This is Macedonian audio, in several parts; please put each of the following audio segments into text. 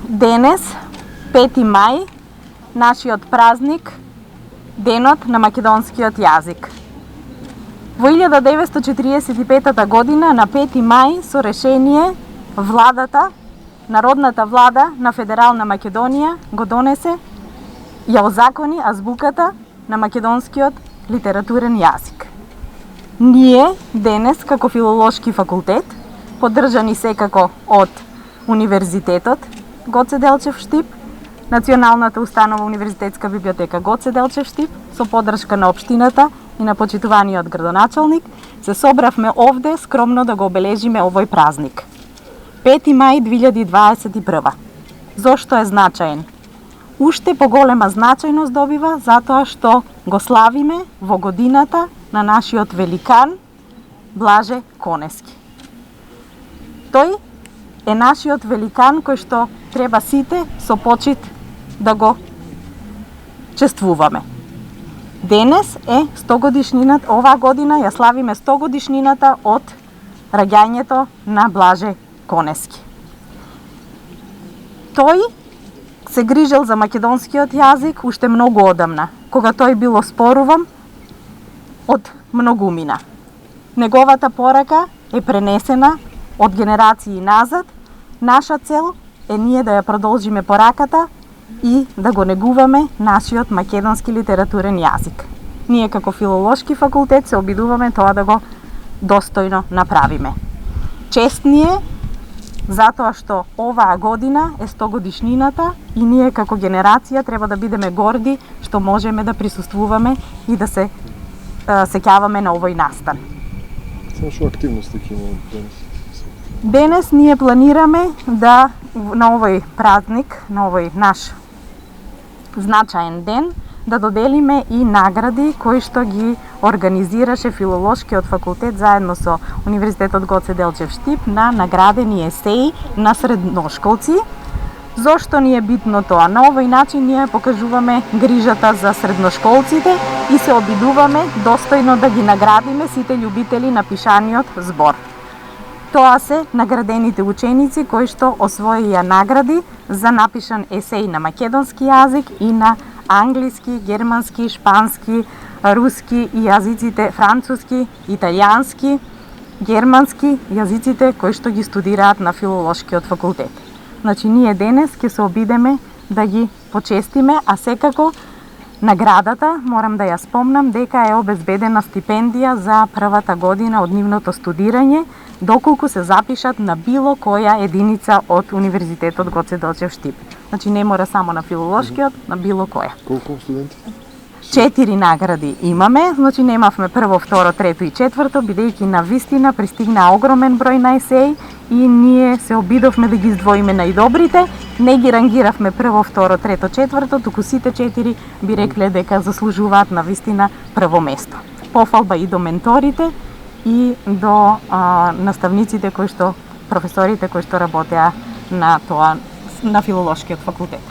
денес, 5 мај, нашиот празник, денот на македонскиот јазик. Во 1945 година на 5 мај со решение владата, Народната влада на Федерална Македонија го донесе, ја озакони азбуката на македонскиот литературен јазик. Ние денес како филолошки факултет, поддржани секако од Универзитетот Гоце Делчев Штип, Националната установа Универзитетска библиотека Гоце Делчев Штип, со поддршка на општината и на почитуваниот градоначалник, се собравме овде скромно да го обележиме овој празник. 5 мај 2021. Зошто е значаен? Уште поголема значајност добива затоа што го славиме во годината на нашиот великан Блаже Конески. Тој е нашиот великан кој што треба сите со почит да го чествуваме. Денес е 100 годишнината, оваа година ја славиме 100 годишнината од раѓањето на Блаже Конески. Тој се грижел за македонскиот јазик уште многу одамна, кога тој бил оспоруван од многумина. Неговата порака е пренесена од генерации назад. Наша цел е ние да ја продолжиме пораката и да го негуваме нашиот македонски литературен јазик. Ние како филолошки факултет се обидуваме тоа да го достојно направиме. Чест ни е затоа што оваа година е 100 годишнината и ние како генерација треба да бидеме горди што можеме да присуствуваме и да се сеќаваме на овој настан. Само што активности ќе имаме денес? Денес ние планираме да на овој празник, на овој наш значаен ден, да доделиме и награди кои што ги организираше филолошкиот факултет заедно со Универзитетот Гоце Делчев Штип на наградени есеи на средношколци. Зошто ни е битно тоа? На овој начин ние покажуваме грижата за средношколците и се обидуваме достојно да ги наградиме сите љубители на пишаниот збор. Тоа се наградените ученици кои што освоија награди за напишан есеј на македонски јазик и на англиски, германски, шпански, руски и јазиците француски, италијански, германски јазиците кои што ги студираат на филолошкиот факултет. Значи ние денес ќе се обидеме да ги почестиме, а секако наградата, морам да ја спомнам, дека е обезбедена стипендија за првата година од нивното студирање, доколку се запишат на било која единица од Универзитетот Гоце Делчев Штип. Значи не мора само на филолошкиот, на било која. Колку студенти? 4 награди имаме, значи немавме прво, второ, трето и четврто, бидејќи на вистина пристигна огромен број на есеи и ние се обидовме да ги издвоиме најдобрите, не ги рангиравме прво, второ, трето, четврто, туку сите 4 би рекле дека заслужуваат на вистина прво место. Пофалба и до менторите и до наставниците кои што, професорите кои што работеа на тоа, на филолошкиот факултет.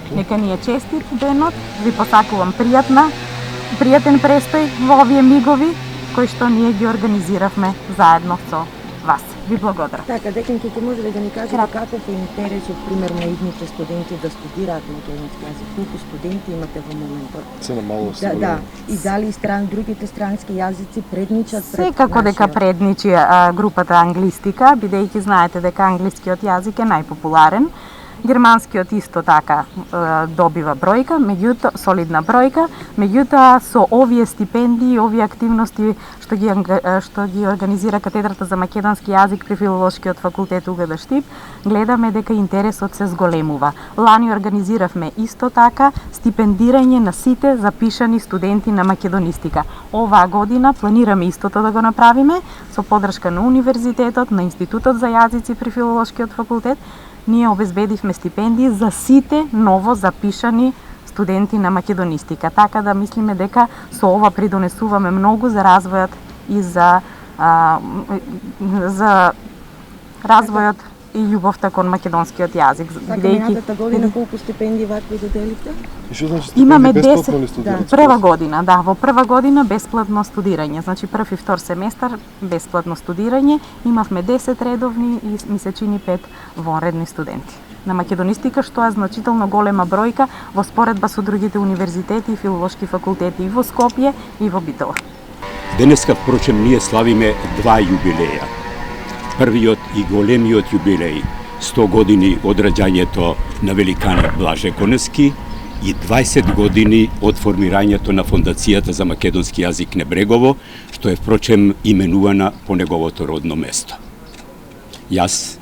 Нека ни е честит денот, ви посакувам пријатен престој во овие мигови кои што ние ги организиравме заедно со вас. Ви благодарам. Така, Декенке, ќе може да ни кажете каков е интересот, примерно, идните студенти да студираат македонски јазик? Колку студенти имате во моментот? Се на мало се. Да. И дали другите странски јазици предничат пред Секако дека предничи групата англистика, бидејќи знаете дека англискиот јазик е најпопуларен. Германскиот исто така добива бројка, солидна бројка, меѓутоа со овие стипендии, овие активности што ги организира катедрата за македонски јазик при филолошкиот факултет УГД Штип, гледаме дека интересот се зголемува. Лани организиравме исто така стипендирање на сите запишани студенти на македонистика. Оваа година планираме истото да го направиме со поддршка на Универзитетот, на Институтот за јазици при филолошкиот факултет. Ние обезбедивме стипендии за сите ново запишани студенти на македонистика. Така да мислиме дека со ова придонесуваме многу за развојот и за развојот и љубовта кон македонскиот јазик. Така, минатата година колку стипендии вакви доделивте? И што значи Имаме бесплатно ли 10 студирате? прва година, да, во прва година бесплатно студирање. Значи прв и втор семестар бесплатно студирање. Имавме 10 редовни и месечини 5 вонредни студенти. на македонистика, што е значително голема бројка во споредба со другите универзитети и филолошки факултети и во Скопје и во Битола. Денеска, впрочем, ние славиме два јубилеја. Првиот и големиот јубилеј, 100 години од раѓањето на великанот Блаже Конески и 20 години од формирањето на Фондацијата за македонски јазик Небрегово, што е, впрочем, именувана по неговото родно место. Јас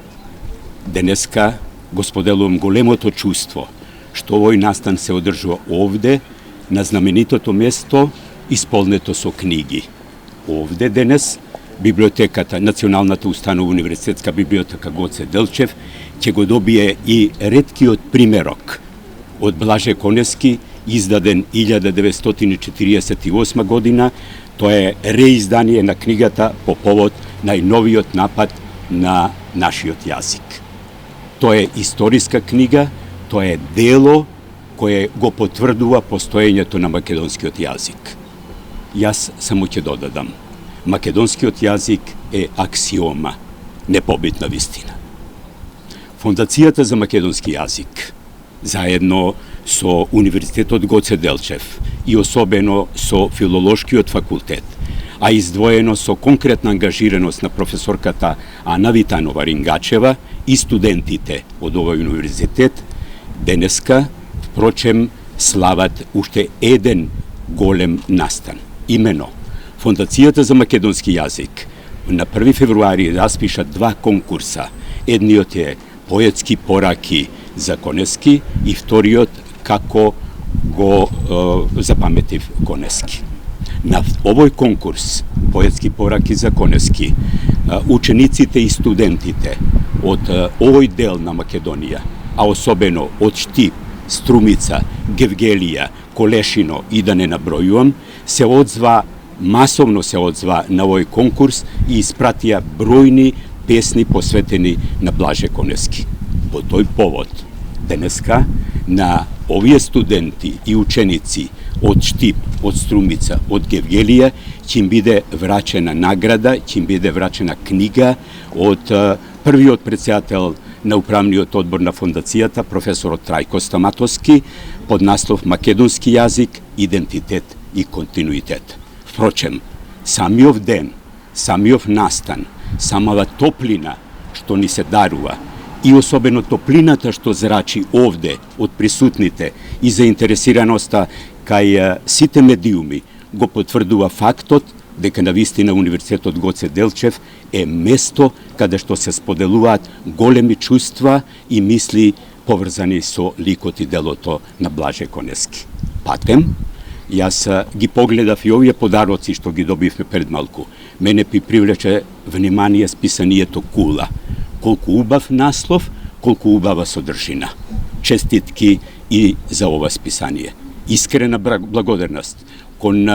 денеска го споделувам големото чувство што овој настан се одржува овде, на знаменитото место, исполнето со книги. Овде денес библиотеката, Националната установа универзитетска библиотека Гоце Делчев, ќе го добие и реткиот примерок од Блаже Конески, издаден 1948 година. Тоа е реиздание на книгата по повод најновиот напад на нашиот јазик. Тоа е историска книга, тоа е дело кое го потврдува постоењето на македонскиот јазик. Јас само ќе додадам. Македонскиот јазик е аксиома, непобитна вистина. Фондацијата за македонски јазик, заедно со Универзитетот Гоце Делчев и особено со Филолошкиот факултет, а издвоено со конкретна ангажираност на професорката Ана Витанова Рингачева и студентите од овој универзитет, денеска, впрочем, слават уште еден голем настан. Имено, Фондацијата за македонски јазик на 1 февруари распиша два конкурса. Едниот е поетски пораки за Конески и вториот како го запаметив Конески. На овој конкурс, поетски пораки за Конески, учениците и студентите од овој дел на Македонија, а особено од Штип, Струмица, Гевгелија, Колешино и да не набројувам, масовно се одзва на овој конкурс и испратија бројни песни посветени на Блаже Конески. По тој повод, денеска, на овие студенти и ученици од Штип, од Струмица, од Гевгелија, ќе им биде врачена награда, ќе им биде врачена книга од првиот председател на управниот одбор на фондацијата, професорот Трајко Стаматовски, под наслов Македонски јазик, идентитет и континуитет. Впрочем, самиот ден, самиот настан, самава топлина што ни се дарува и особено топлината што зрачи овде од присутните и заинтересираноста кај сите медиуми го потврдува фактот дека навистина Универзитетот Гоце Делчев е место каде што се споделуваат големи чувства и мисли поврзани со ликот и делото на Блаже Конески. Патем, јас ги погледав и овие подароци што ги добивме пред малку. Мене привлече внимание списанието Кула. Колку убав наслов, колку убава содржина. Честитки и за ова списание. Искрена благодарност кон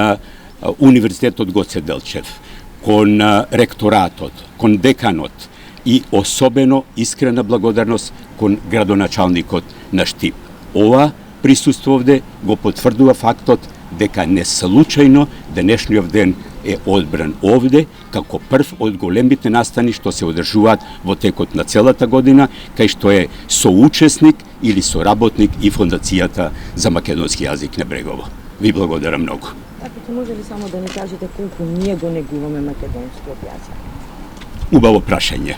Универзитетот Гоце Делчев, кон ректоратот, кон деканот и особено искрена благодарност кон градоначалникот на Штип. Ова присуство овде го потврдува фактот дека не случајно денешниот ден е одбран овде како прв од големите настани што се одржуваат во текот на целата година, кај што е соучесник или соработник и Фондацијата за македонски јазик Небрегово. Ви благодарам многу. Ако може ли само да ни кажете колку ние го негуваме македонскиот јазик? Убаво прашање.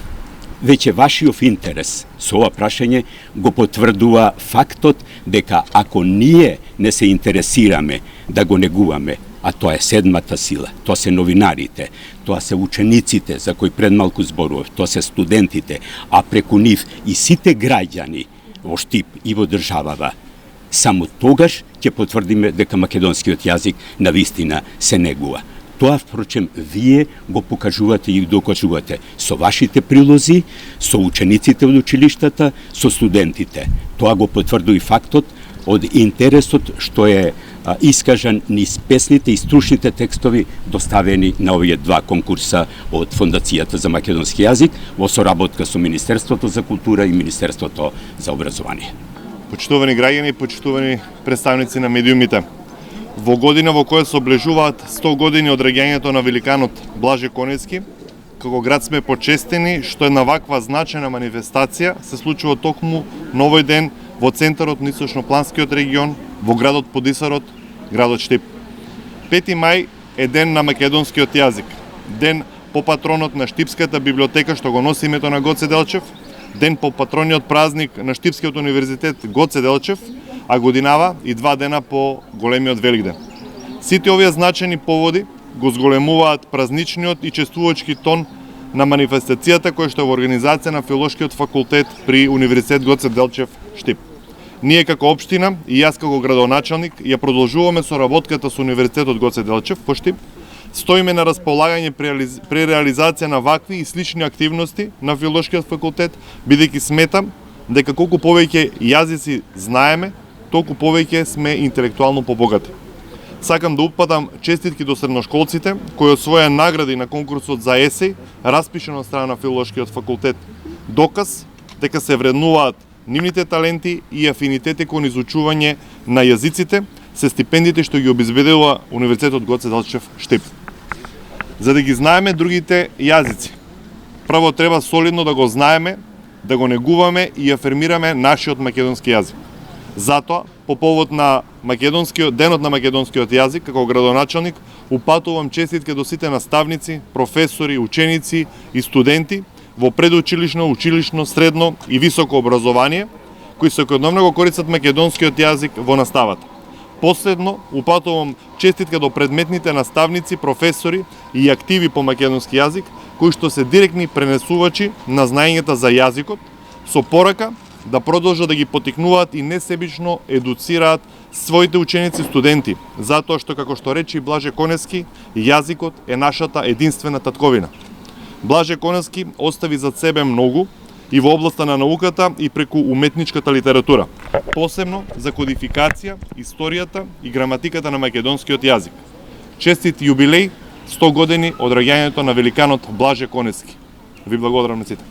Веќе вашиот интерес со ова прашање го потврдува фактот дека ако ние не се интересираме да го негуваме, а тоа е седмата сила, тоа се новинарите, тоа се учениците за кои пред малку зборував, тоа се студентите, а преку нив и сите граѓани во Штип и во државава, само тогаш ќе потврдиме дека македонскиот јазик навистина се негува. Тоа, впрочем, вие го покажувате и докажувате со вашите прилози, со учениците од училиштата, со студентите. Тоа го потврдува и фактот од интересот што е искажан низ песните и стручните текстови доставени на овие два конкурса од Фондацијата за македонски јазик во соработка со Министерството за култура и Министерството за образование. Почитувани граѓани, почитувани представници на медиумите. Во година во која се облежуваат 100 години од раѓањето на великанот Блаже Конески, како град сме почестени што една ваква значајна манифестација се случува токму на овој ден во центарот на Источнопланскиот регион, во градот Подисарот, градот Штип. 5 мај е ден на македонскиот јазик, ден по патронот на Штипската библиотека што го носи името на Гоце Делчев, ден по патрониот празник на Штипскиот универзитет Гоце Делчев, а годинава и 2 дена по големиот Великден. Сите овие значајни поводи го зголемуваат празничниот и чествувачки тон на манифестацијата која што е во организација на Филолошкиот факултет при Универзитет Гоце Делчев Штип. Ние како општина и јас како градоначалник ја продолжуваме соработката со Универзитетот Гоце Делчев по Штип. Стоиме на располагање при реализација на вакви и слични активности на Филолошкиот факултет, бидејќи сметам дека колку повеќе јазици знаеме, толку повеќе сме интелектуално побогати. Сакам да упатам честитки до средношколците кои освоја награди на конкурсот за есеј, распишан од страна на Филолошкиот факултет. Доказ дека се вреднуваат нивните таленти и афинитети кон изучување на јазиците, се стипендиите што ги обезбедила Универзитетот Гоце Делчев Штип. За да ги знаеме другите јазици, прво треба солидно да го знаеме, да го негуваме и афирмираме нашиот македонски јазик. Затоа, по повод на денот на македонскиот јазик, како градоначалник, упатувам честитки до сите наставници, професори, ученици и студенти во предучилишно, училишно, средно и високо образование, кои секојдневно го користат македонскиот јазик во наставата. Последно, упатувам честитка до предметните наставници, професори и активи по македонски јазик, кои што се директни пренесувачи на знаењата за јазикот, со порака да продолжат да ги потикнуваат и несебично едуцираат своите ученици и студенти, затоа што, како што рече Блаже Конески, јазикот е нашата единствена татковина. Блаже Конески остави зад себе многу и во областа на науката и преку уметничката литература, посебно за кодификација, историјата и граматиката на македонскиот јазик. Честит јубилеј, 100 години од раѓањето на великанот Блаже Конески. Ви благодарам на сите.